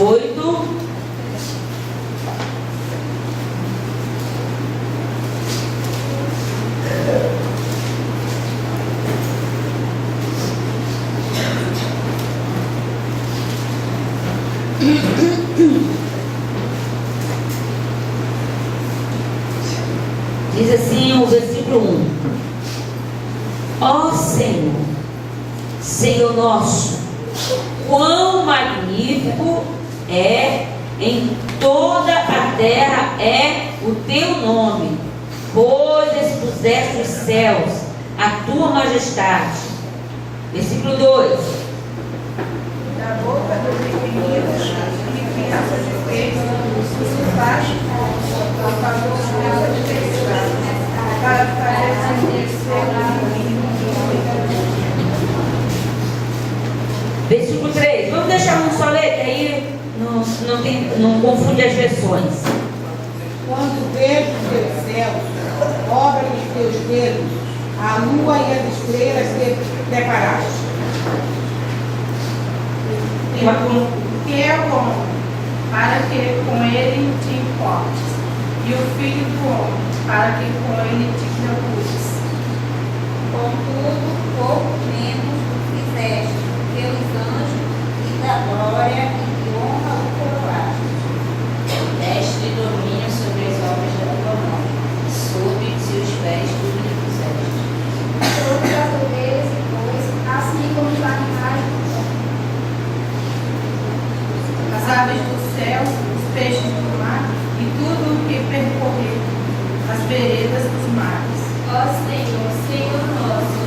8. Diz assim o versículo 1: Ó Senhor, Senhor nosso, quão magnífico é em toda a terra é o teu nome, pois expuseste os céus a tua majestade. Versículo 2: Da boca dos pequeninos e crianças de peito, suscitaste a favor dessa diversidade, para fazer Versículo 3. Vamos deixar um só ler, que aí não confunde as versões. Quando vejo os teus céus, obra dos teus dedos, a lua e as estrelas que preparaste. que é o homem, para que com ele te importes, e o filho do homem, para que com ele te preocupes. Contudo, pouco menos fizeste pelos anjos, e da glória e de honra o coroaste. Deste domínio sobre as obras da tua mão, sob seus pés tudo lhe puseste. Sobre as ovelhas e bois, assim como os animais do campo. As aves do céu, os peixes do mar, e tudo o que percorrer as veredas dos mares. Ó Senhor, Senhor nosso,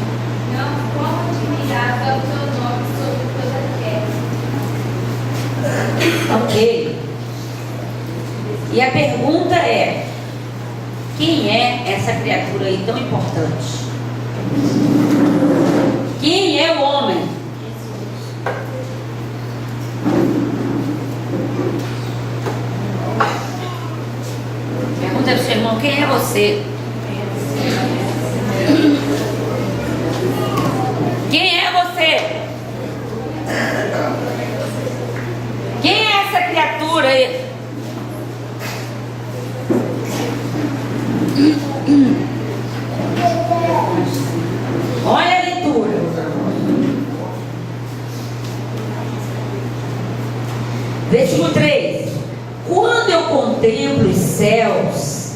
não quão admirável é o teu nome sobre toda a terra. Ok. E a pergunta é: quem é essa criatura aí tão importante? Quem é o homem? Pergunta para o seu irmão: quem é você? Quem é você? Quem é essa criatura aí? Olha a leitura. Versículo 3: Quando eu contemplo os céus,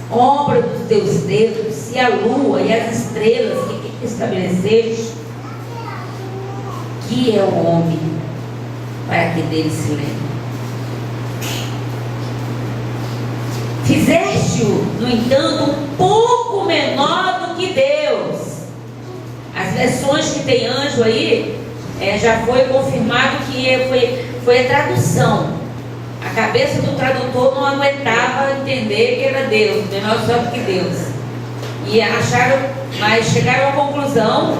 obra dos teus dedos, e a lua e as estrelas que estabeleceste, que é o homem para que dele se lembre? Fizeste-o, no entanto, um pouco menor do que Deus. As versões que tem anjo aí, já foi confirmado que foi a tradução. A cabeça do tradutor não aguentava entender que era Deus, menor só do que Deus. E acharam, mas chegaram à conclusão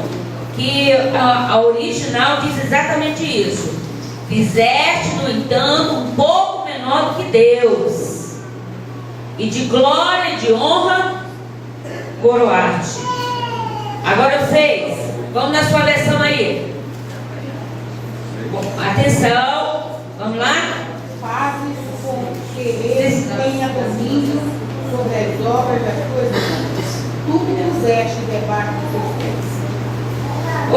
que a original diz exatamente isso. Fizeste, no entanto, um pouco menor do que Deus, e de glória e de honra coroaste. Agora vocês, vamos na sua versão aí. Atenção, vamos lá? Fazes com que ele tenha domínio sobre as obras das tuas mãos. Tu puseste debaixo dos teus pés.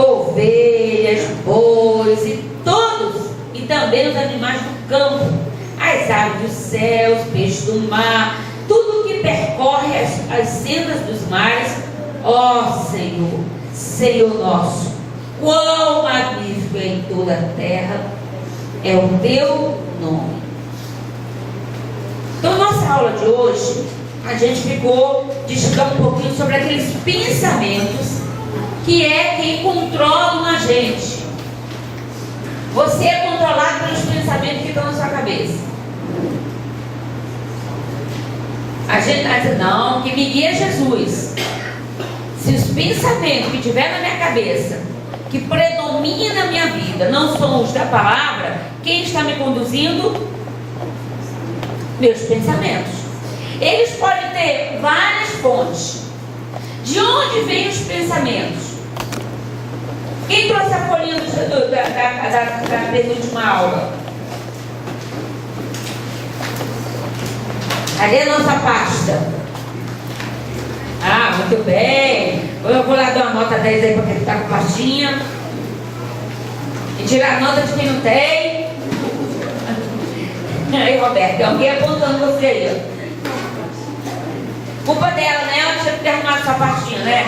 Ovelhas, bois e todos, e também os animais do campo, as aves dos céus, peixes do mar, tudo que percorre as sendas dos mares. Ó Senhor, Senhor nosso, quão magnífico é em toda a terra é o teu nome. Então, nossa aula de hoje, a gente ficou discutindo um pouquinho sobre aqueles pensamentos que é quem controla a gente. Você é controlado pelos pensamentos que estão na sua cabeça. A gente está dizendo, não, que me guia é Jesus. Se os pensamentos que tiver na minha cabeça, que predominam na minha vida, não são os da palavra, quem está me conduzindo? Meus pensamentos. Eles podem ter várias fontes. De onde vêm os pensamentos? Quem trouxe a folhinha da penúltima aula? Ali é a nossa pasta. Ah, muito bem. Eu vou lá dar uma nota 10 aí para quem está com pastinha. E tirar a nota de quem não tem. Aí, Roberto, tem alguém apontando você aí. Culpa dela, né? Ela tinha que ter arrumado essa pastinha, né?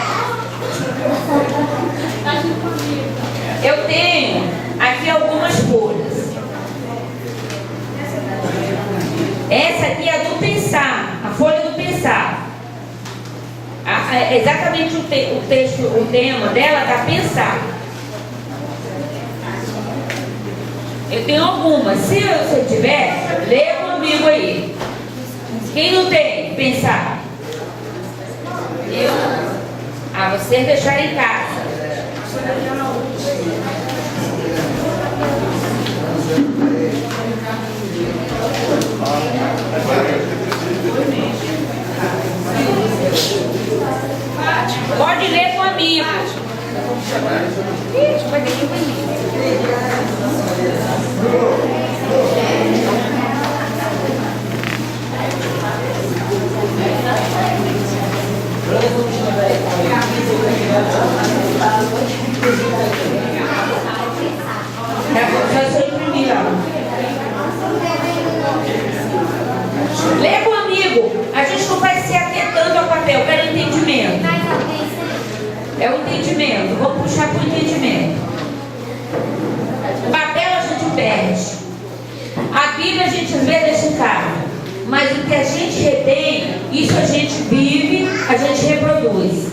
Eu tenho aqui algumas folhas. Essa aqui é a do pensar, a folha do pensar. Exatamente o texto, o tema dela está pensar. Eu tenho algumas. Se você tiver, lê comigo aí. Quem não tem, pensar. Eu? Você deixar em casa. Pode ler com amigo. Vai ter que lê com amigo. A gente não vai se atentando ao papel, quero entendimento. É o entendimento. Vamos puxar para o entendimento. O papel a gente perde. A Bíblia a gente às vezes deixa em casa. Mas o que a gente retém, isso a gente vive, a gente reproduz.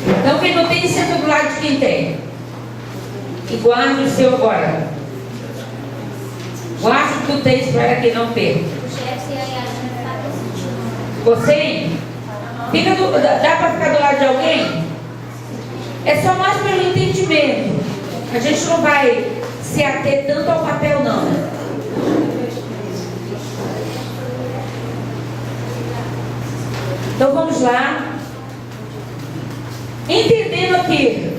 Então quem não tem, senta do lado de quem tem. E guarde o seu agora. Guarde o que tu tens para que não perca. Você? Dá para ficar do lado de alguém? É só mais pelo entendimento. A gente não vai se ater tanto ao papel, não. Então vamos lá. Entendendo aqui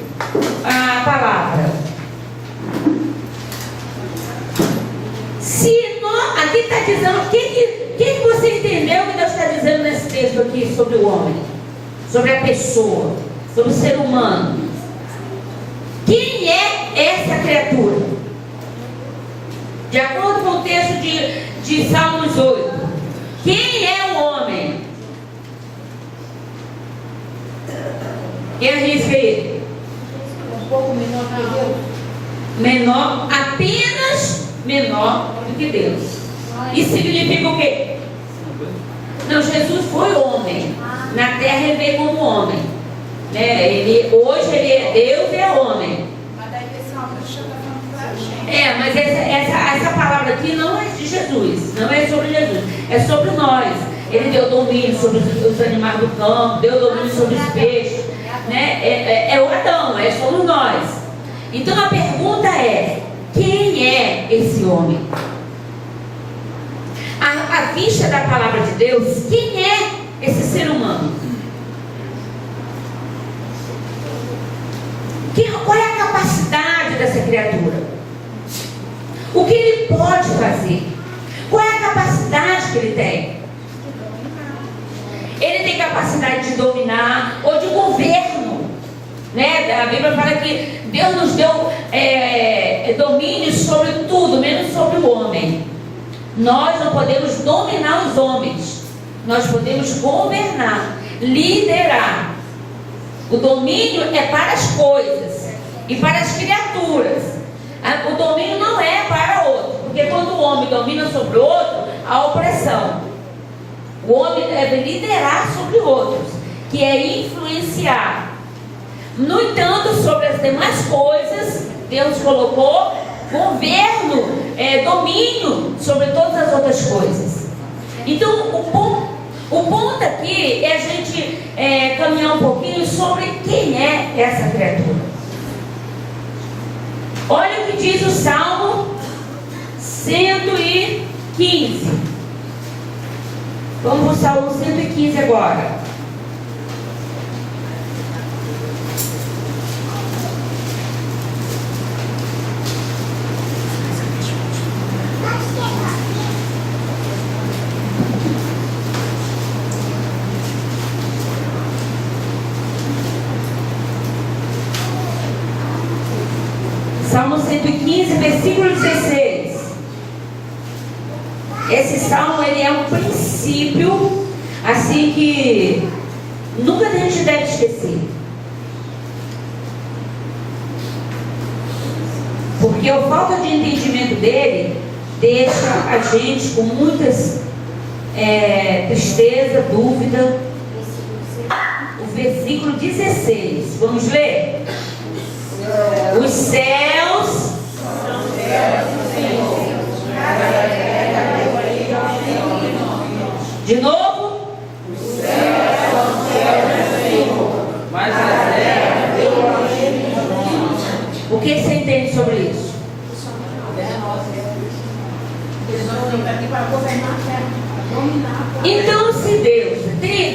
a palavra. Aqui está dizendo, o que você entendeu que Deus está dizendo nesse texto aqui sobre o homem? Sobre a pessoa, sobre o ser humano. Quem é essa criatura? De acordo com o texto de Salmos 8. Quem é o homem? Quem arrisca ele? Um pouco menor que Deus. Menor, apenas menor do que Deus. Isso significa o quê? Não, Jesus foi homem. Na terra ele veio como homem. Né? Hoje ele é Deus e é homem. Mas daí esse homem já está falando pra gente. Mas essa palavra aqui não é de Jesus. Não é sobre Jesus. É sobre nós. Ele deu domínio sobre os animais do campo. Deu domínio sobre os peixes. Né? É o Adão. Somos nós. Então a pergunta é: quem é esse homem? À vista da palavra de Deus, quem é esse ser humano? Qual é a capacidade dessa criatura? O que ele pode fazer? Qual é a capacidade que ele tem? Ele tem capacidade de dominar ou de governo, né? A Bíblia fala que Deus nos deu domínio sobre tudo, menos sobre o homem. Nós não podemos dominar os homens. Nós podemos governar, liderar. O domínio é para as coisas e para as criaturas. O domínio não é para outro, porque quando o homem domina sobre o outro, há opressão. O homem deve liderar sobre outros, que é influenciar. No entanto, sobre as demais coisas, Deus colocou governo, domínio sobre todas as outras coisas. Então, o ponto aqui é a gente caminhar um pouquinho sobre quem é essa criatura. Olha o que diz o Salmo 115. Vamos para o Salmo 115 agora. 115, versículo 16. Esse salmo, ele é um princípio, assim, que nunca a gente deve esquecer. Porque a falta de entendimento dele deixa a gente com muitas tristeza, dúvida. O versículo 16, vamos ler? Os céus de novo? Os céus são do Senhor, mas a terra deu a ele. O que você entende sobre isso? Então, se Deus tem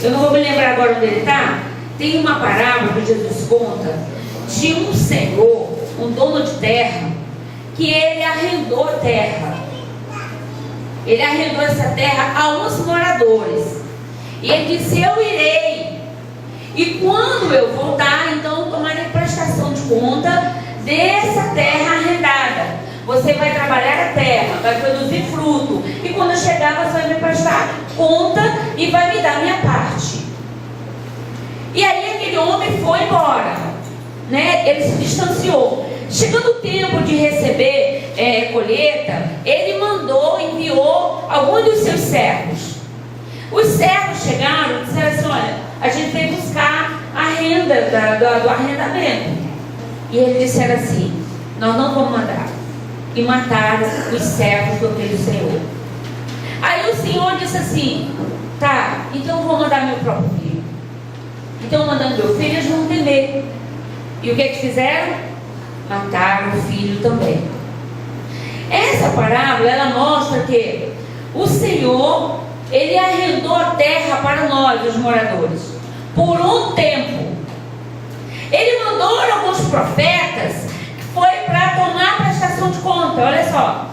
eu não vou me lembrar agora onde ele está, tem uma parábola que Jesus conta de um senhor, um dono de terra, que ele arrendou a terra. Ele arrendou essa terra a uns moradores. E ele disse: eu irei. E quando eu voltar, então tomarei prestação de conta dessa terra arrendada. Você vai trabalhar a terra, vai produzir fruto. E quando eu chegar, você vai me prestar conta e vai me dar a minha parte. E aí aquele homem foi embora, né? Ele se distanciou. Chegando o tempo de receber colheita, ele enviou alguns dos seus servos. Os servos chegaram e disseram assim: olha, a gente veio buscar a renda do arrendamento. E eles disseram assim: nós não vamos mandar. E mataram os servos do aquele senhor. Aí o senhor disse assim: tá, então eu vou mandar meu próprio filho. Então, mandando meu filho, eles vão temer. E o que fizeram? Mataram o filho também. Essa parábola, ela mostra que o Senhor, ele arrendou a terra para nós, os moradores, por um tempo. Ele mandou alguns profetas, que foi para tomar prestação de conta. Olha só,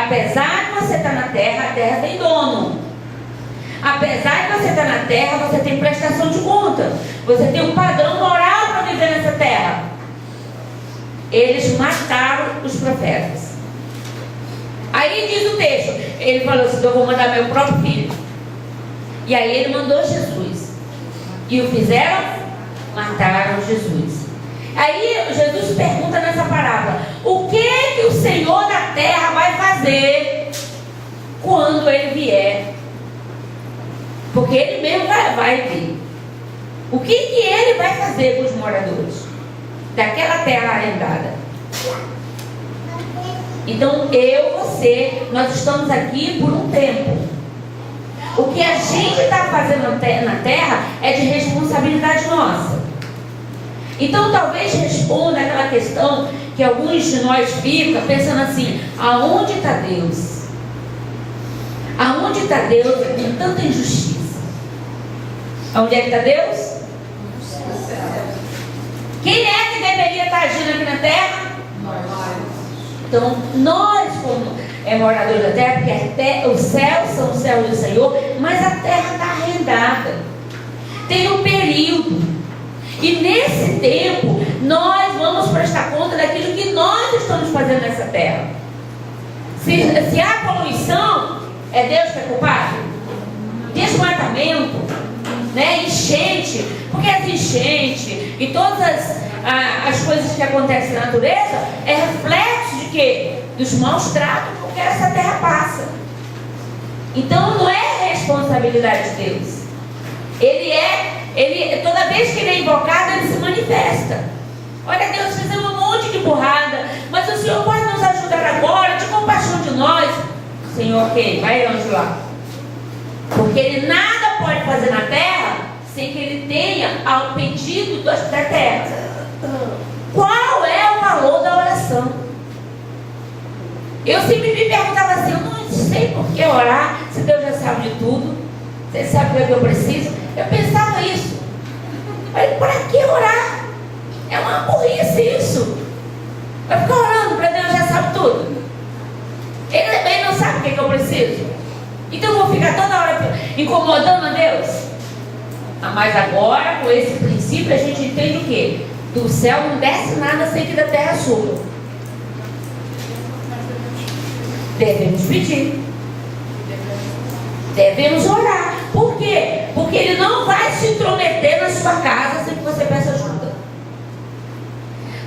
apesar de você estar na terra, a terra tem dono. Apesar de você estar na terra, você tem prestação de conta. Você tem um padrão moral para viver nessa terra. Eles mataram os profetas. Aí diz o texto, ele falou assim: eu vou mandar meu próprio filho. E aí ele mandou Jesus. E o fizeram? Mataram Jesus. Aí Jesus pergunta nessa parábola: o que o Senhor da terra vai fazer quando ele vier? Porque ele mesmo vai vir. O que ele vai fazer com os moradores daquela terra arrendada? Então você, nós estamos aqui por um tempo. O que a gente está fazendo na terra é de responsabilidade nossa. Então talvez responda aquela questão que alguns de nós ficam pensando assim: aonde está Deus? Aonde está Deus com tanta injustiça? Aonde é que está Deus? Quem é que deveria estar agindo aqui na terra? Então, nós como moradores da terra, porque os céus são os céus do Senhor, mas a terra está arrendada. Tem um período. E nesse tempo, nós vamos prestar conta daquilo que nós estamos fazendo nessa terra. Se há poluição, é Deus que é culpado? Desmatamento, né? Enchente, porque as enchentes e todas as coisas que acontecem na natureza é reflexo de quê? Dos maus tratos porque essa terra passa. Então não é responsabilidade de Deus. Ele toda vez que ele é invocado, ele se manifesta. Olha, Deus, fizemos um monte de burrada, mas o Senhor pode nos ajudar agora, de compaixão de nós. Senhor, ok, vai anjo lá. Porque ele nada pode fazer na terra sem que ele tenha ao pedido da terra. Qual é o valor da oração? Eu sempre me perguntava assim: eu não sei por que orar, se Deus já sabe de tudo. Você sabe o que eu preciso? Eu pensava isso. Mas para que orar? É uma burrice isso. Vai ficar orando para Deus já sabe tudo. Ele também não sabe o que eu preciso. Então eu vou ficar toda hora incomodando a Deus. Mas agora, com esse princípio, a gente entende o quê? Do céu não desce nada sem que da terra suba. Devemos pedir. Devemos orar. Por quê? Porque Ele não vai se intrometer na sua casa sem que você peça ajuda.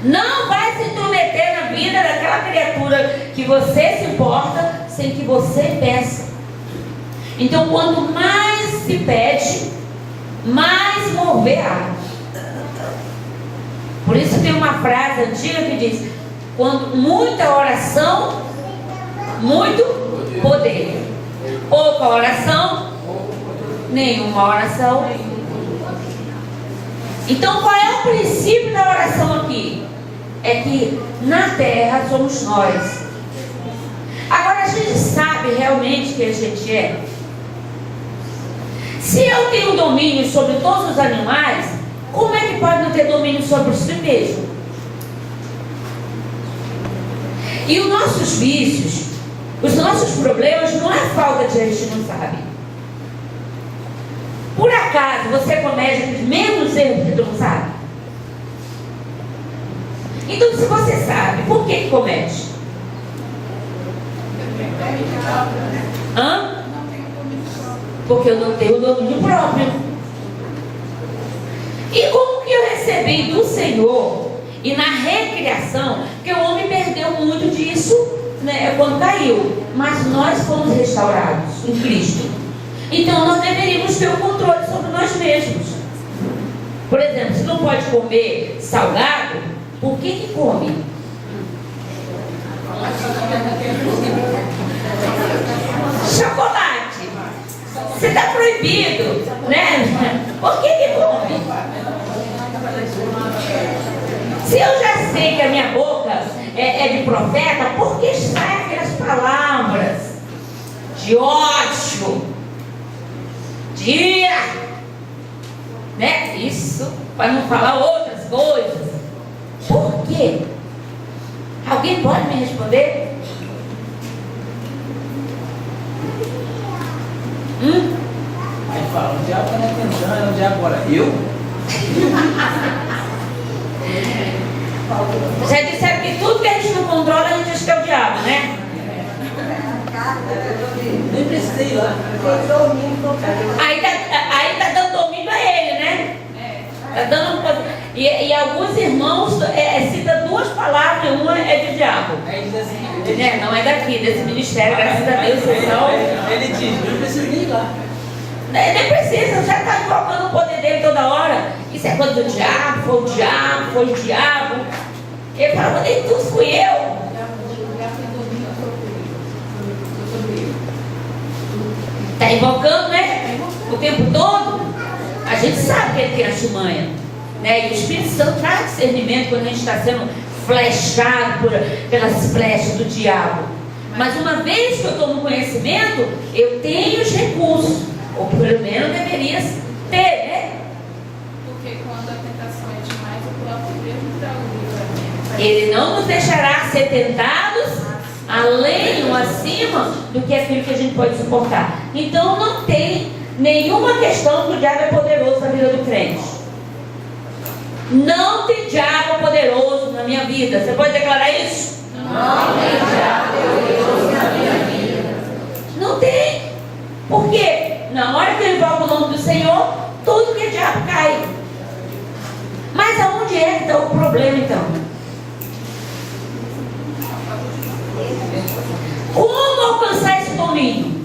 Não vai se intrometer na vida daquela criatura que você se importa sem que você peça. Então, quanto mais se pede, mais mover há. Por isso tem uma frase antiga que diz: quando muita oração, muito poder. Pouca oração, nenhuma oração. Então, qual é o princípio da oração aqui? É que na terra somos nós. Agora, a gente sabe realmente quem a gente é. Se eu tenho domínio sobre todos os animais, como é que pode não ter domínio sobre si mesmo? E os nossos vícios, os nossos problemas, não é falta de a gente não sabe. Por acaso você comete os mesmos erros que tu não sabe? Então, se você sabe, por que comete? Hã? Porque eu não tenho domínio próprio. E como que eu recebi do Senhor e na recriação, que o homem perdeu muito disso, né, quando caiu, mas nós fomos restaurados em Cristo. Então nós deveríamos ter o controle sobre nós mesmos. Por exemplo, se não pode comer salgado, por que come? Chocolate. Se está proibido, né? Por que come? Se eu já sei que a minha boca é de profeta, por que saem aquelas palavras de ódio, de ira, né? Isso, para não falar outras coisas. Por quê? Alguém pode me responder? Aí fala, o diabo está na atenção, o diabo agora. Eu? Já disseram que tudo que a gente não controla, a gente acha que é o diabo, né? Nem precisei ir lá. Aí tá dando domínio a ele, né? Tá dando, e alguns irmãos citam duas palavras, uma é de diabo. Aí diz assim, Né? Não é daqui, desse ministério, graças a Deus, vocês são. ele diz, não precisa nem ir lá. Nem precisa, já está invocando o poder dele toda hora. Isso é coisa do diabo, foi o diabo, foi o diabo. Ele fala, nem tudo fui eu. Está invocando, né? O tempo todo. A gente sabe que ele tem artimanha, né? E o Espírito Santo traz discernimento quando a gente está sendo flechado pelas flechas do diabo. Mas uma vez que eu estou no conhecimento, eu tenho os recursos. Ou pelo menos deveria ter, né? Porque quando a tentação é demais, o próprio Deus nos dá o livramento. Ele não nos deixará ser tentados além ou acima do que aquilo que a gente pode suportar. Então não tem nenhuma questão que o diabo é poderoso na vida do crente. Não tem diabo poderoso na minha vida. Você pode declarar isso? Não tem diabo poderoso na minha vida. Não tem. Por quê? Na hora que eu invoco o nome do Senhor, tudo que é diabo cai. Mas aonde é que está o problema então? Como alcançar esse domínio?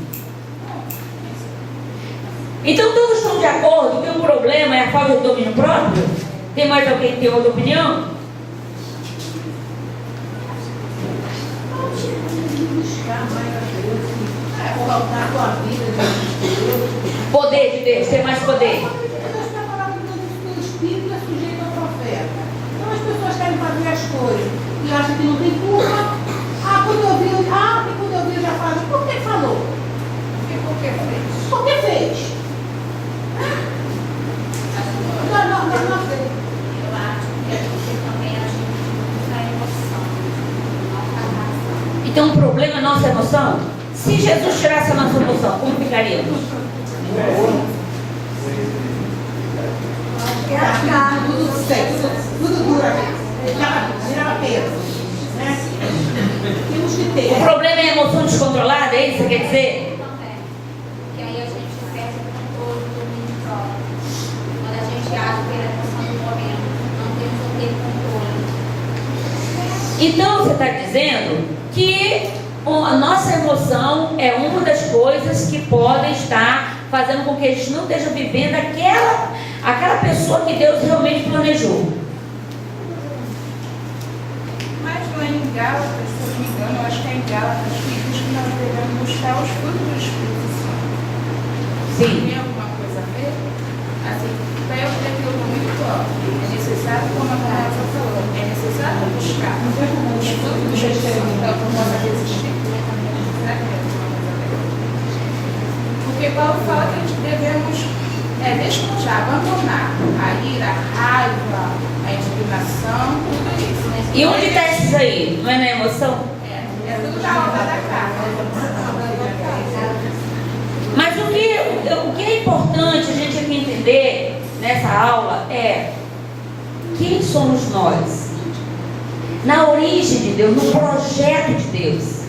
Então todos estão de acordo que o problema é a falta de domínio próprio? Tem mais alguém que tem outra opinião? Poder de Deus, tem mais poder. Deus está falando que o Espírito é sujeito ao profeta. Então as pessoas querem fazer as coisas e acham que não tem culpa. Quando eu vi, já falo, por que falou? Por que fez? Por que fez? Não sei. Eu acho que a gente também age muito na emoção, não na razão. Então o problema é a nossa emoção? Se Jesus tirasse a nossa emoção, como ficaríamos? Tudo certo. tudo dura, virava peso, né? Temos que ter. O problema é a emoção descontrolada, é isso que você quer dizer? Que aí a gente perde o controle do domínio próprio. Quando a gente age pela emoção do momento, não temos aquele controle. Então você está dizendo que a nossa emoção é uma das coisas que podem estar fazendo com que a gente não esteja vivendo aquela pessoa que Deus realmente planejou. Mas lá em Gálatas, se eu não me engano, eu acho que é em Gálatas que diz que nós devemos buscar os frutos do Espírito Santo. Sim. Tem alguma coisa a ver? Assim, para eu ter aquilo muito óbvio, é necessário, como a Vanessa falou, é necessário buscar os frutos do Espírito Santo para eu possa resistir. Será que é alguma coisa a ver? Porque Paulo fala que a gente devemos descontar, abandonar a ira, a raiva, a indignação, tudo isso. E onde está isso aí? Não é na emoção? É tudo da obra da carne. Mas o que é importante a gente aqui entender nessa aula é quem somos nós. Na origem de Deus, no projeto de Deus.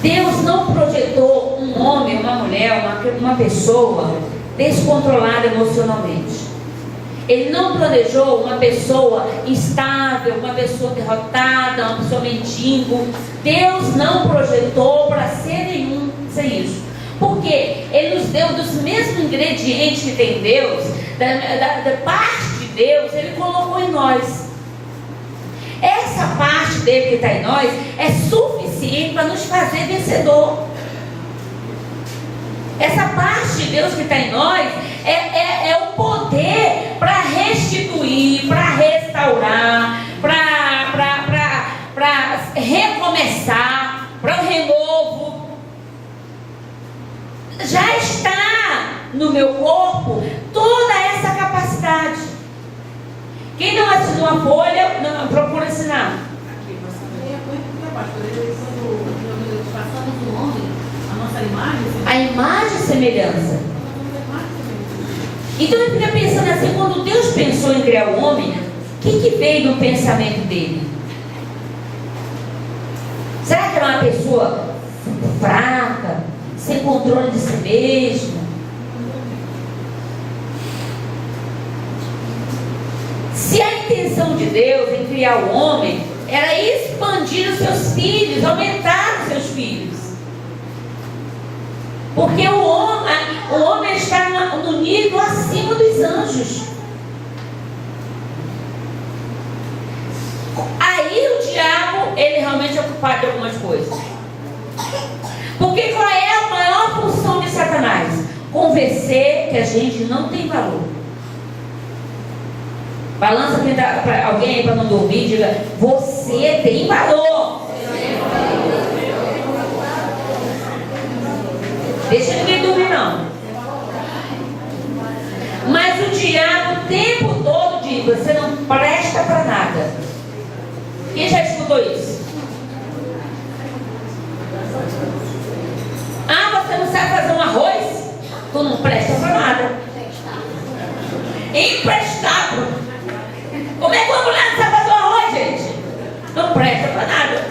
Deus não projetou um homem, uma mulher, uma pessoa descontrolada emocionalmente. Ele não planejou uma pessoa instável, uma pessoa derrotada, uma pessoa mendigo. Deus não projetou para ser nenhum sem isso. Porque Ele nos deu dos mesmos ingredientes que tem Deus, da parte de Deus, Ele colocou em nós. Essa parte dele que está em nós é suficiente para nos fazer vencedor. Essa parte de Deus que está em nós é o poder para restituir, para restaurar, para recomeçar, para o renovo. Já está no meu corpo toda essa capacidade. Quem não assinou a folha, não, procura assinar. Aqui, quando passamos o homem, a nossa imagem. A imagem e semelhança. Então eu fiquei pensando assim, quando Deus pensou em criar o homem, o que veio no pensamento dele? Será que era uma pessoa fraca, sem controle de si mesmo? Se a intenção de Deus em criar o homem era expandir os seus filhos, aumentar os seus filhos. Porque o homem está no nível acima dos anjos. Aí o diabo, ele realmente é ocupado de algumas coisas. Porque qual é a maior função de Satanás? Convencer que a gente não tem valor. Balança para alguém aí para não dormir, diga: você tem valor. Deixa ninguém dormir não. Mas o diabo o tempo todo diz: você não presta para nada. Quem já escutou isso? Ah, você não sabe fazer um arroz? Tu não presta para nada. Emprestado. Como é que uma mulher não sabe fazer um arroz, gente? Não presta para nada.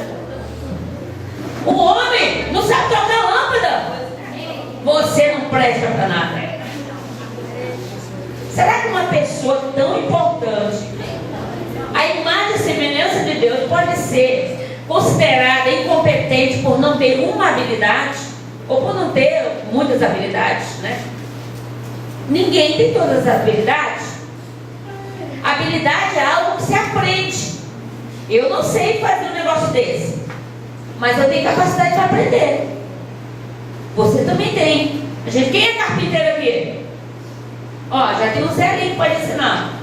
O homem não sabe trocar lâmpada. Você não presta para nada. Será que uma pessoa tão importante, a imagem e semelhança de Deus, pode ser considerada incompetente por não ter uma habilidade? Ou por não ter muitas habilidades, né? Ninguém tem todas as habilidades. Habilidade é algo que se aprende. Eu não sei fazer um negócio desse, mas eu tenho capacidade para aprender. Você também tem. Quem é carpinteiro aqui? Ó, já tem um Zé ali que pode ensinar.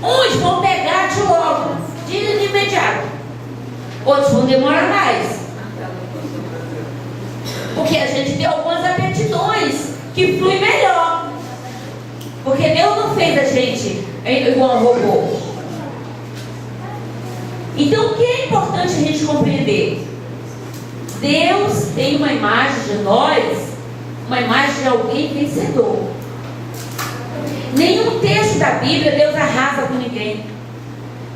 Uns vão pegar de logo, de imediato. Outros vão demorar mais. Porque a gente tem algumas aptidões que fluem melhor. Porque Deus não fez a gente igual um robô. Então o que é importante a gente compreender? Deus tem uma imagem de nós, uma imagem de alguém vencedor. Nenhum texto da Bíblia Deus arrasa com ninguém.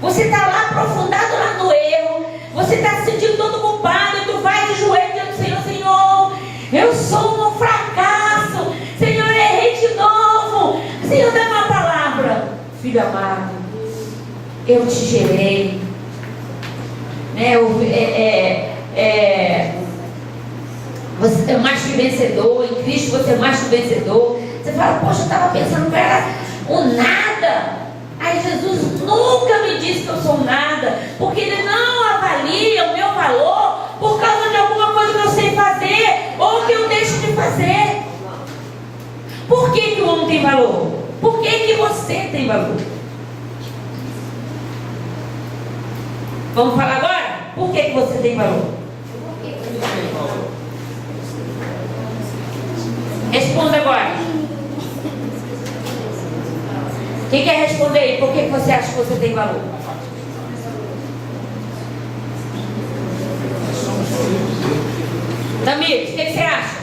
Você está lá aprofundado lá no erro. Você está se sentindo todo culpado. E tu vai de joelho dizendo: Senhor, Senhor, eu sou um fracasso. Senhor, errei de novo. Senhor, dá uma palavra. Filho amado, eu te gerei. Você é mais que vencedor. Em Cristo você é mais que vencedor. Você fala: poxa, eu estava pensando que eu era um nada. Aí Jesus nunca me disse que eu sou nada, porque Ele não avalia o meu valor por causa de alguma coisa que eu sei fazer ou que eu deixo de fazer. Por que o homem tem valor? Por que você tem valor? Vamos falar agora? Por que você tem valor? Responda agora. Quem quer responder aí? Por que você acha que você tem valor? Tamires, o que você acha?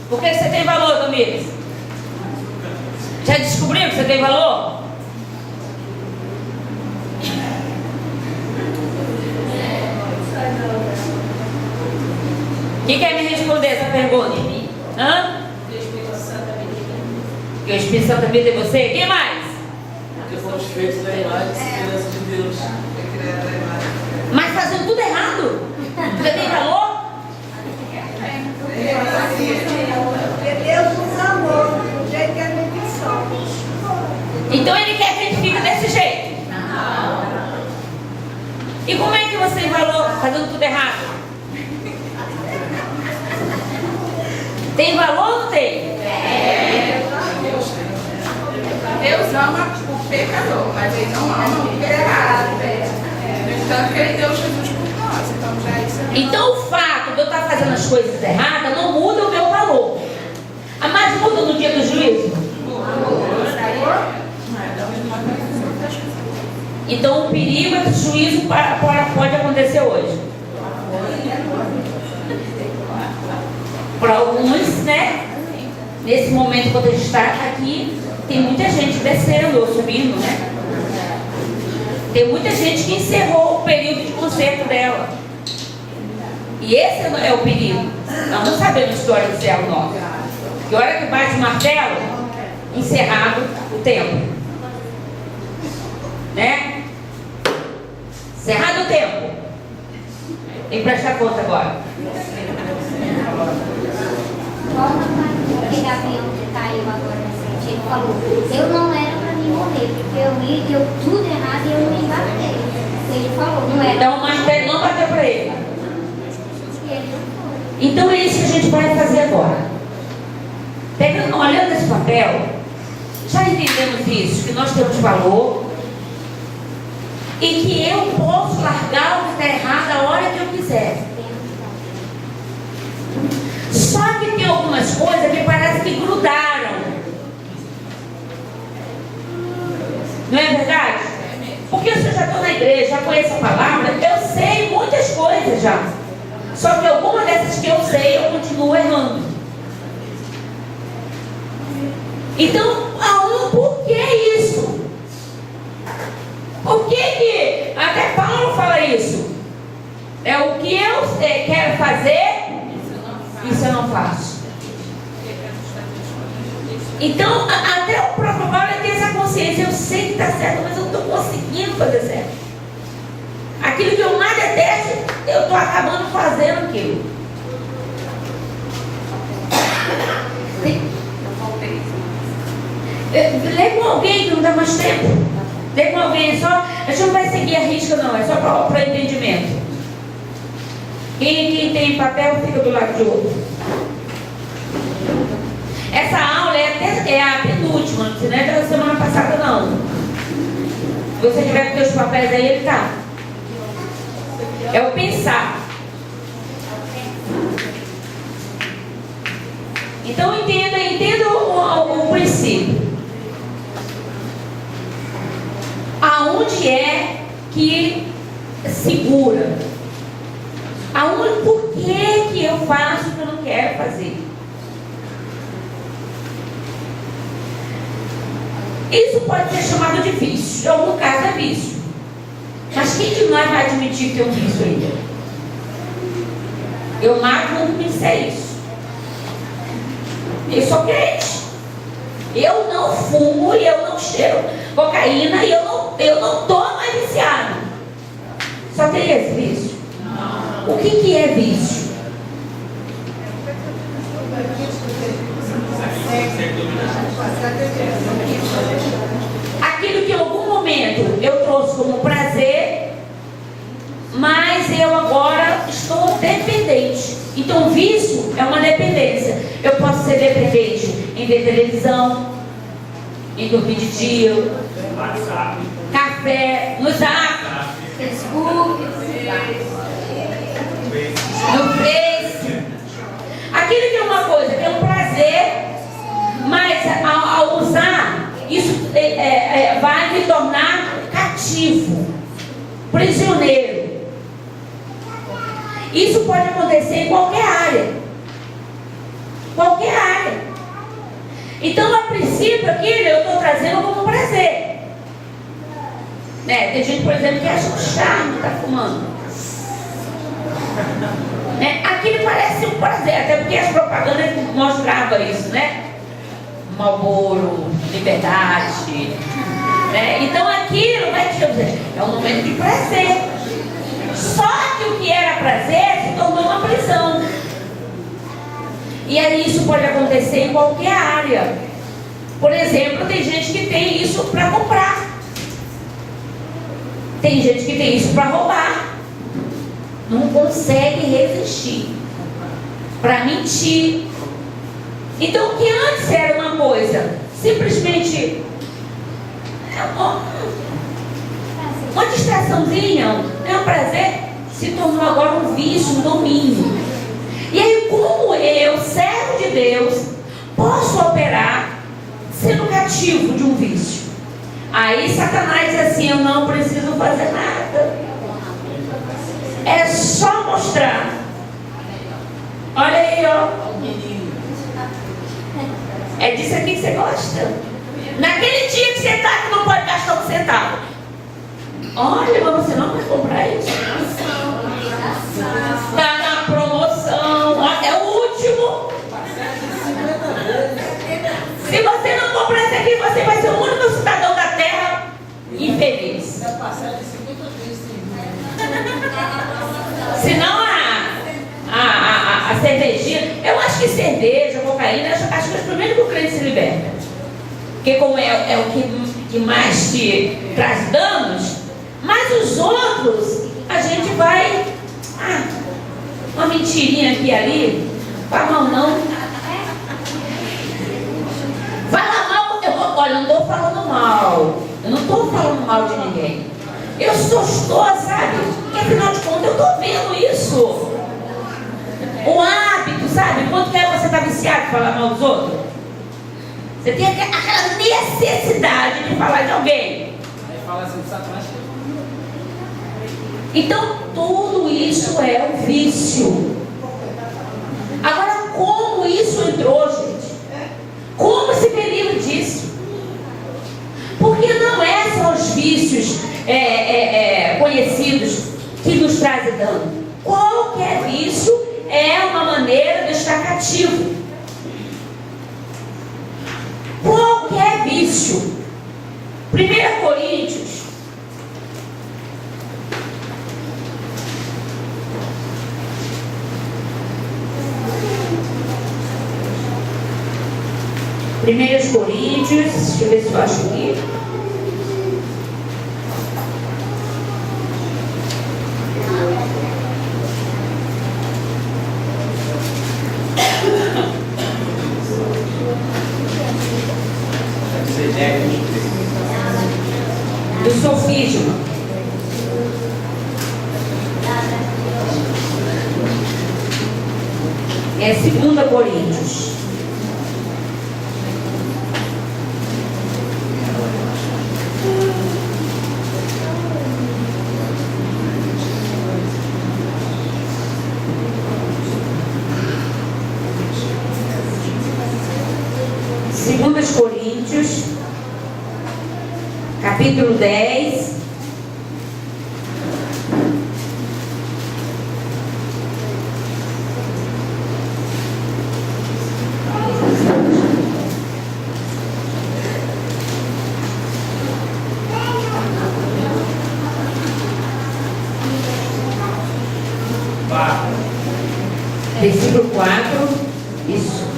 Por que você tem valor, Tamires? Já descobriu que você tem valor? Quem quer me responder essa pergunta? Hã? Que o Espírito Santo habita em você? Quem mais? Porque fomos feitos da imagem e semelhança de Deus. Mas fazendo tudo errado? Você tem valor? Porque Deus nos amou do jeito que a gente somos. Então Ele quer que a gente fique desse jeito? Não. E como é que você tem valor fazendo tudo errado? Tem valor ou não tem? Deus ama o pecador, mas Ele não ama o pecado. No entanto, que Ele deu Jesus por nós. Então, já isso é. Então o fato de eu estar fazendo as coisas erradas não muda o meu valor. Mas muda no dia do juízo? Então o perigo é que o juízo pode acontecer hoje. Para alguns, né? Nesse momento, quando a gente está aqui, tem muita gente descendo ou subindo, né? Tem muita gente que encerrou o período de conserto dela. E esse é o perigo. Nós não sabemos a história do céu nosso. Que hora que bate o martelo, encerrado o tempo. Né? Encerrado o tempo. Tem que prestar conta agora. Porque Gabriel caiu agora na frente, ele falou: eu não era para mim morrer, porque eu li, deu tudo errado e eu não embarquei. Ele falou: não era. Então o martelo não bateu para ele. E ele não foi. Então é isso que a gente vai fazer agora. Olhando esse papel, já entendemos isso, que nós temos valor e que eu posso largar o que está errado a hora que eu quiser. Só que tem algumas coisas que parece que grudaram. Não é verdade? Porque se eu já estou na igreja, já conheço a palavra, eu sei muitas coisas já. Só que algumas dessas que eu sei, eu continuo errando. Então, por que isso? Por que até Paulo fala isso? É o que eu quero fazer, isso eu não faço. Então, até o próprio Paulo tem essa consciência. Eu sei que está certo, mas eu não estou conseguindo fazer certo. Aquilo que eu mais detesto, eu estou acabando fazendo aquilo. Lê com alguém que não dá mais tempo. Lê com alguém só. A gente não vai seguir a risca, não. É só para entendimento. Quem tem papel fica do lado de outro. Essa aula é a penúltima, não é da semana passada, não. Se você tiver com seus papéis aí, ele tá. É o pensar. Então entenda o princípio. Aonde é que segura? Por que eu faço o que eu não quero fazer? Isso pode ser chamado de vício. Em algum caso é vício. Mas quem de nós vai admitir que tem um vício ainda? Eu mato não me disser isso. Eu sou crente. Eu não fumo e eu não cheiro cocaína e eu não tô mais viciado. Só tem esse vício? O que é vício? Aquilo que em algum momento eu trouxe como prazer, mas eu agora estou dependente. Então vício é uma dependência. Eu posso ser dependente em ver televisão, em dormir de dia, café, no zap, Facebook, no Face. Aquilo que é uma coisa, que é um prazer, mas ao usar, isso vai me tornar cativo, prisioneiro. Isso pode acontecer em qualquer área. Qualquer área. Então, a princípio, aquilo eu estou trazendo como prazer. Né? Tem gente, por exemplo, que acha um charme estar fumando. Né? Aquilo parece um prazer, até porque as propagandas mostravam isso, né? Marlboro, liberdade. Né? Então, aquilo vai dizer, é um momento de prazer. Só que o que era prazer se tornou uma prisão. E aí isso pode acontecer em qualquer área. Por exemplo, tem gente que tem isso para comprar. Tem gente que tem isso para roubar. Não consegue resistir. Para mentir. Então, o que antes era uma coisa simplesmente uma distraçãozinha, um prazer, se tornou agora um vício, um domínio. E aí, como eu, servo de Deus, posso operar sendo cativo de um vício? Aí Satanás diz assim, eu não preciso fazer nada. É só mostrar. Olha aí, ó. É disso aqui que você gosta. Naquele dia que você está, que não pode gastar um centavo. Olha, mas você não vai comprar isso. Está na promoção. É o último. Se você não comprar esse aqui, você vai ser o único cidadão da terra infeliz. Se não a cervejinha, eu acho que cerveja, cocaína, acho que é o primeiro que o crente se liberta. Porque como é o que mais te traz danos, mas os outros, a gente vai, uma mentirinha aqui e ali, vai mal não. Fala mal, olha, eu não estou falando mal. Eu não estou falando mal de ninguém. Eu só estou, sabe? Porque afinal de contas eu estou vendo isso. O hábito, sabe? Quanto tempo você está viciado de falar mal dos outros? Você tem aquela necessidade de falar de alguém. Aí fala assim, Satanás. Então tudo isso é um vício. Agora, como isso entrou, gente? Como se livre disso? Porque não é só os vícios conhecidos que nos trazem dano. Qualquer vício é uma maneira de estar cativo. Qualquer vício. 1 Coríntios 1 Coríntios, deixa eu ver se eu acho aqui. Do sofisma. É 2 Coríntios. Coríntios, capítulo 10, Versículo 4. Isso.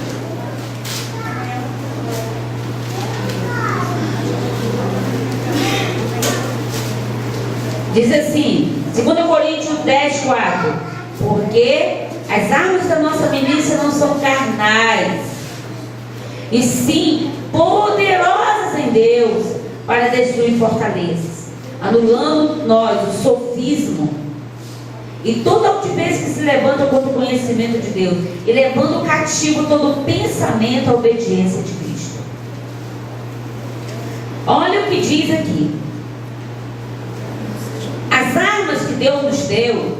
Diz assim, 2 Coríntios 10, 4. Porque as armas da nossa milícia não são carnais, e sim poderosas em Deus para destruir fortalezas, anulando nós o sofismo e toda altivez que se levanta contra o conhecimento de Deus, e levando cativo todo pensamento à obediência de Cristo. Olha o que diz aqui. As armas que Deus nos deu,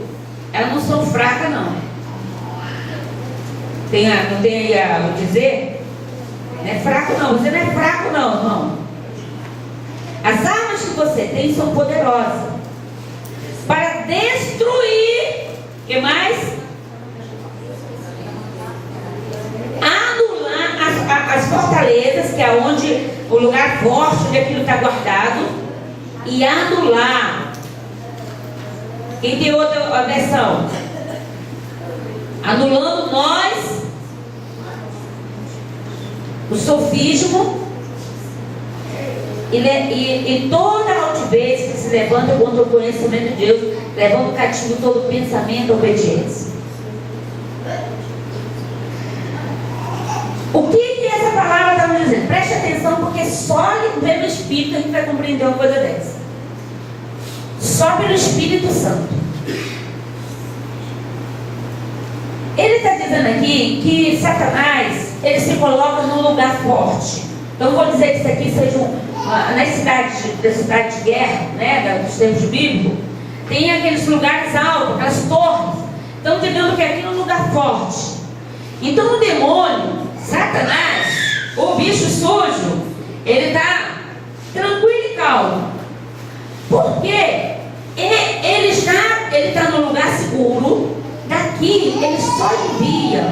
elas não são fracas, não. Não tem aí a dizer? Não é fraco, não. Você não é fraco, não, irmão. As armas que você tem são poderosas para destruir. O que mais? Anular as fortalezas, que é onde o lugar forte, onde aquilo está guardado, e anular. Quem tem outra versão? Anulando nós o sofismo e toda a altivez que se levanta contra o conhecimento de Deus, levando cativo todo pensamento à obediência. O que essa palavra está nos dizendo? Preste atenção, porque só pelo Espírito a gente vai compreender uma coisa dessa. Só pelo Espírito Santo. Ele está dizendo aqui que Satanás, ele se coloca num lugar forte. Então eu vou dizer que isso aqui seja nas cidades de guerra, né, dos tempos bíblicos, tem aqueles lugares altos, aquelas torres. Então digamos que aqui é um lugar forte. Então o demônio, Satanás, o bicho sujo, ele está tranquilo e calmo. Porque ele está num lugar seguro. Daqui ele só envia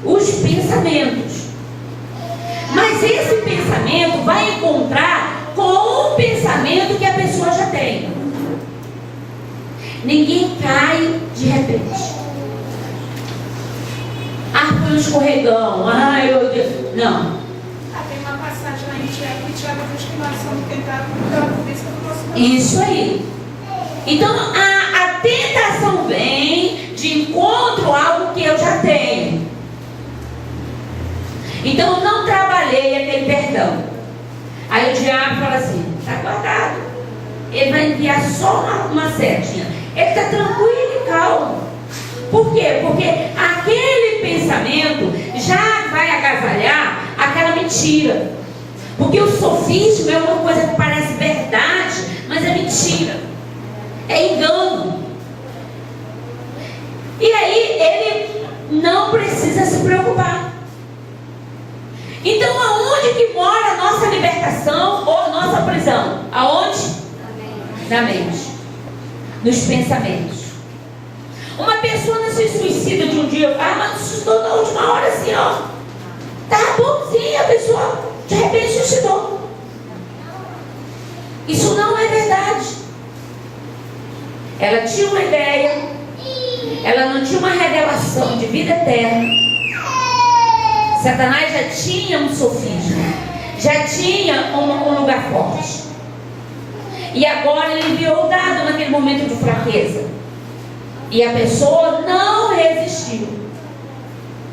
os pensamentos. Mas esse pensamento vai encontrar com o pensamento que a pessoa já tem. Ninguém cai de repente. Foi um escorregão. Ai, meu Deus. Não. Tem uma passagem lá em Tiago que Tiago diz que nós somos tentados por vista do nosso coração. Isso aí. Então a tentação vem de encontro a algo que eu já tenho. Então eu não trabalhei aquele perdão. Aí o diabo fala assim, está guardado. Ele vai enviar só uma setinha. Ele está tranquilo e calmo. Por quê? Porque aquele pensamento já vai agasalhar aquela mentira. Porque o sofismo é uma coisa que parece verdade, mas é mentira. É engano. E aí ele não precisa se preocupar. Então aonde que mora a nossa libertação ou a nossa prisão? Aonde? Na mente. Nos pensamentos. Uma pessoa não se suicida de um dia, mas suicidou na última hora assim, ó. Tá bonzinha a pessoa, de repente suicidou. Isso não é verdade. Ela tinha uma ideia, ela não tinha uma revelação de vida eterna. Satanás já tinha um sofismo, já tinha um lugar forte. E agora ele enviou o dado naquele momento de fraqueza. E a pessoa não resistiu.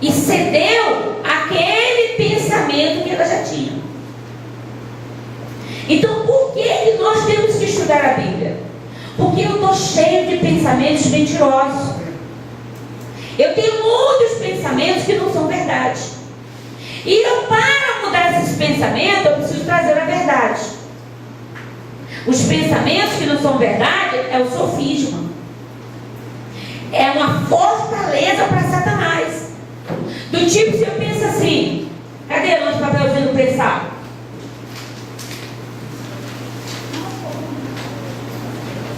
E cedeu àquele pensamento que ela já tinha. Então por que nós temos que estudar a Bíblia? Porque eu estou cheio de pensamentos mentirosos. Eu tenho muitos pensamentos que não são verdade. E para mudar esses pensamentos, eu preciso trazer a verdade. Os pensamentos que não são verdade é o sofisma. É uma fortaleza para Satanás. Do tipo, se eu penso assim, cadê o nosso papelzinho do pensar?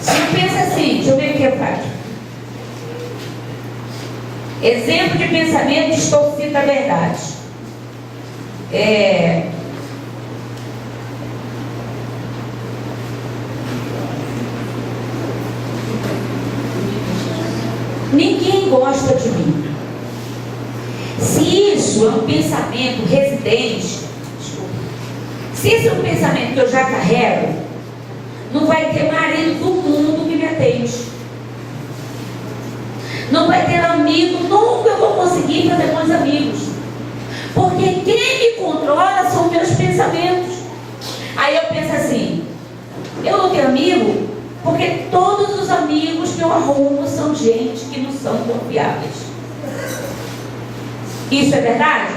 Se eu penso assim, deixa eu ver o que eu faço. Exemplo de pensamento distorcido da verdade. Ninguém gosta de mim. Se isso é um pensamento residente, se isso é um pensamento que eu já carrego, não vai ter marido do mundo que me atende. Não vai ter amigo, nunca eu vou conseguir fazer bons amigos. Porque quem me controla são meus pensamentos. Aí eu penso assim, eu não tenho amigo, porque todos os amigos que eu arrumo são gente que não são confiáveis. Isso é verdade?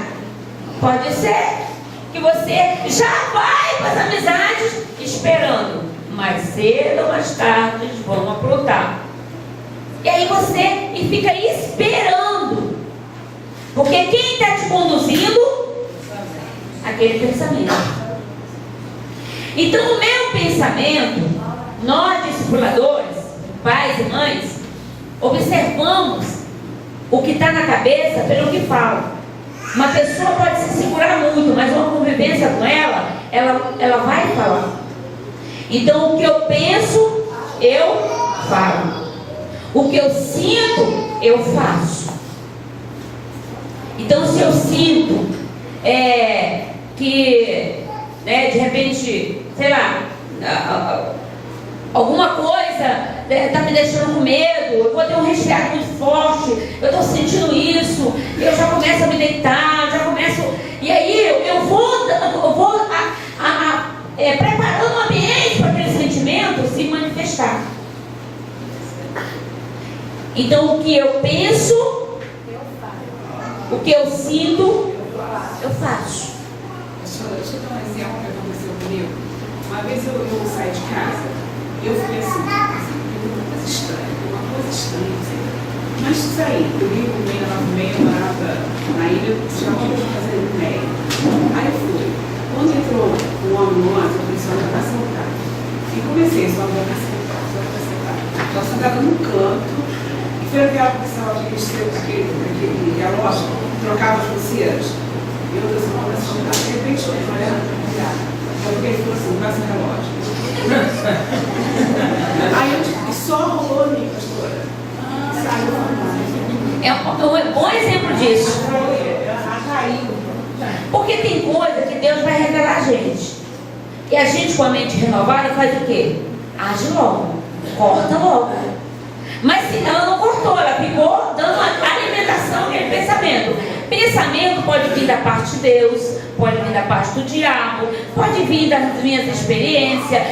Pode ser que você já vai para as amizades esperando, mais cedo ou mais tarde eles vão aprontar. E aí você fica esperando, porque quem está te conduzindo? Aquele pensamento. Então o meu pensamento, nós discipuladores, pais e mães, observamos o que está na cabeça pelo que fala. Uma pessoa pode se segurar muito, mas uma convivência com ela vai falar. Então o que eu penso, eu falo. O que eu sinto, eu faço. Então se eu sinto que de repente, sei lá, alguma coisa está me deixando com medo, eu vou ter um resfriado muito forte, eu estou sentindo isso, eu já começo a me deitar, e aí eu vou preparando o ambiente para aquele sentimento se manifestar. Então o que eu penso, o que eu sinto, eu faço. Deixa eu dar um exemplo que aconteceu comigo. Uma vez eu saí de casa, eu fui assim, uma coisa estranha, não sei. Mas saí, eu vim com meia, eu morava na ilha, chamamos de fazer um meia. Aí eu fui. Quando entrou um homem no ônibus, eu pensei, olha, vai sentar. E comecei, só vai sentar. Ela sentada num canto, e foi aquela pessoa aquele relógio, trocava as pulseiras. E eu disse, não, mas de repente eu falei, porque ele falou assim, passa o relógio. Aí eu só rolou em mim, pastora. É um bom exemplo disso. Porque tem coisa que Deus vai revelar a gente. E a gente, com a mente renovada, faz o quê? Age logo, corta logo. Mas se ela não cortou, ela ficou dando alimentação àquele pensamento. Pensamento pode vir da parte de Deus, pode vir da parte do diabo, pode vir das minhas experiências.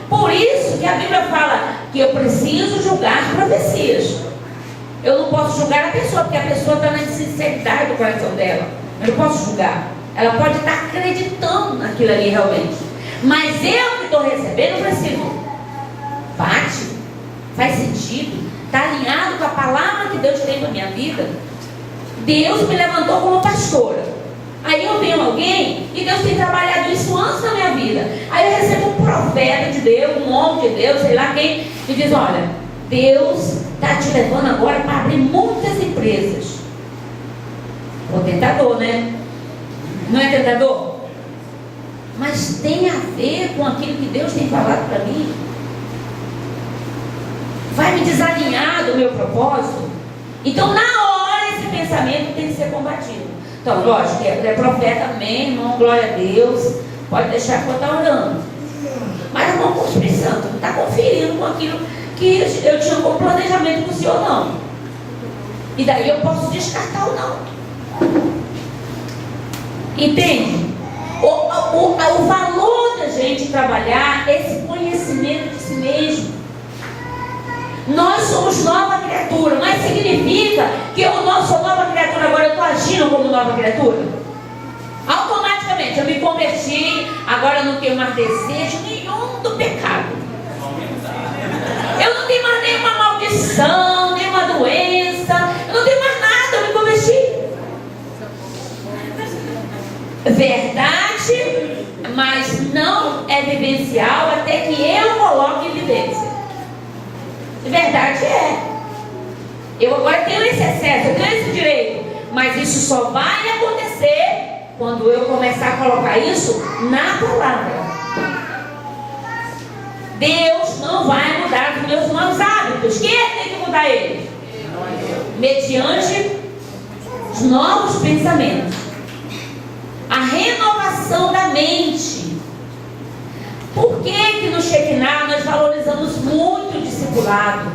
Por isso que a Bíblia fala que eu preciso julgar profecias. Eu não posso julgar a pessoa, porque a pessoa está na sinceridade do coração dela. Eu não posso julgar. Ela pode estar acreditando naquilo ali realmente. Mas eu que estou recebendo, preciso. Bate, faz sentido, está alinhado com a palavra que Deus tem na minha vida. Deus me levantou como pastora. Aí eu venho alguém e Deus tem trabalhado isso antes da minha vida. Aí eu recebo um profeta de Deus, um homem de Deus, sei lá quem, e diz, olha, Deus está te levando agora para abrir muitas empresas. O tentador, né? Não é tentador? Mas tem a ver com aquilo que Deus tem falado para mim. Vai me desalinhar do meu propósito. Então na hora esse pensamento tem que ser combatido. Então, lógico, é profeta, amém, irmão, glória a Deus. Pode deixar que eu estou orando. Mas irmão, com o Espírito Santo, não está conferindo com aquilo que eu tinha como planejamento com o Senhor, não. E daí eu posso descartar ou não. Entende? O valor da gente trabalhar esse conhecimento de si mesmo. Nós somos nova criatura, mas significa que eu não sou nova criatura, agora eu estou agindo como nova criatura? Automaticamente eu me converti, agora eu não tenho mais desejo nenhum do pecado. Eu não tenho mais nenhuma maldição, nenhuma doença, eu não tenho mais nada, eu me converti. Verdade, mas não é vivencial até que eu coloque em vivência. Verdade é. Eu agora tenho esse acesso, eu tenho esse direito, mas isso só vai acontecer quando eu começar a colocar isso na palavra. Deus não vai mudar os meus maus hábitos. Quem é que tem que mudar eles? mediante os novos pensamentos. A renovação da mente. Por que no Shekinah nós valorizamos muito o discipulado?